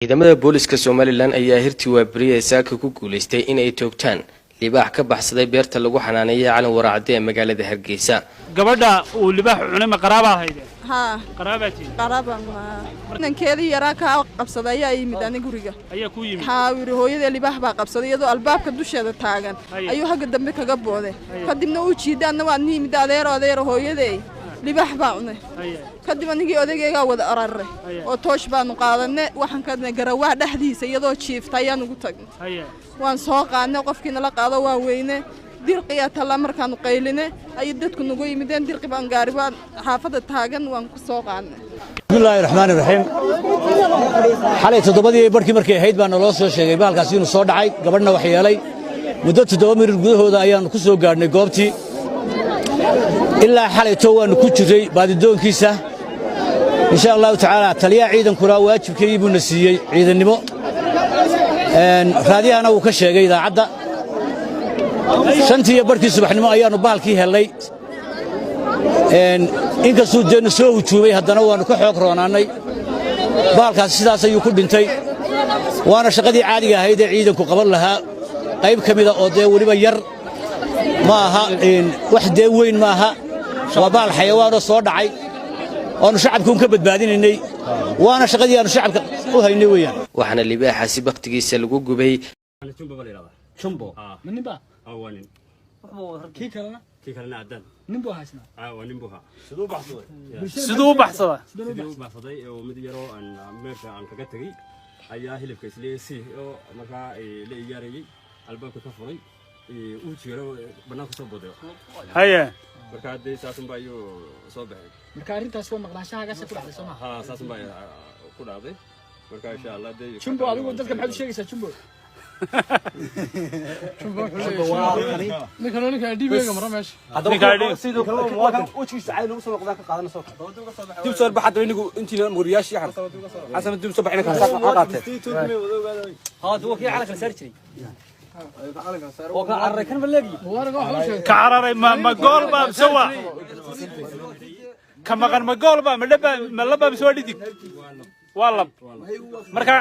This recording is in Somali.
ciidamada booliska Somaliland ayaa hirtii waabriyay saaka ku guuleystay in ay toogtaan libaax ka baxsaday beerta lagu xanaaneeyay calan waraacde ee magaalada Hargeysa. gabadha uu libaax cunay ma qaraaba hayde qaraabati ninkeedii yaraa ka qabsaday ayaa yimid aniga guriga ayaa ku yimid wiri hooyada libaax baa qabsaday iyadoo albaabka dusheeda taagan ayuu haga dambe kaga booday kadibna uu jiidaana waa yimid adeer hooyaday libaax baa cunay kadib anigii odagayga wada araray oo toosh baanu qaadanay waxaan ka garawaa dhaxdiisa iyadoo jiiftay ayaan ugu tagnay waan soo qaadnay qofkiina la qaado waa weyne dirqiya tala markaan qaylinay ay dadku nagu yimideen dirqi baan gaari baan xaafada taagan waan ku soo qaadnay bismillaahir rahmaanir rahiim xalay todobadii barkii markay ahayd baan loo soo sheegay baalkaas inuu soo dhacay gabadhna wax yeelay muddo 7 mirir gudahooda ayaan ku soo gaarnay goobtii ilaa xalay toowan ku jiray baadidoonkiisa insha Allah ta'ala taliya ciidan kula waajibkii buu nasiiyay ciidannimo raadiyana uu ka sheegay idaacada shantii barkii subaxnimo ayaanu baalkii helay inkastoo deena soo hujuumay haddana waanu ka xoog roonaanay baalkaas sidaas ayuu ku dhintay waana shaqadii caadiga ahayd ee ciidanku qaban lahaa qayb kamida oo waliba yar ma aha wax weyn ma aha waa baal xayawaan oo soo dhacay oo shacabku ka badbaadinay waana shaqadii aanu shacabka u haynay weeyaan waxana libaaxaasi baqtigiisa lagu gubay jumbo منبا awalin كي كلنا adan نبو هاسنا nimbuha sidoo baxsada sidoo baxsaday oo mid yaro aan meesha aan kaga tagay ayaa hilibka isleeyay oo marka la iyaarayay albaabka ka furay uu jiro banaanka soo boday haye marka hadii saasan baa iyo soo baxay marka arintaas waa maqnaashaha ku dhacday Soomaa saasan baa ku dhacday marka insha Allah jumbo adigu dadka maxaad sheegaysaa jumbo ninka dhiibeyga maramesh sidoo kale wajigiisa caadi lagu soo noqdaa ka qaadan soo dib soo baxad inigu intii muriyaashi xaq asan dib soo baxina ka qaatay duu kii calaka saar jiray oo ka array kan balagi ka araray ma gool ba sawa kama qan ma gool ba ma laba soo dhidig waa lab marka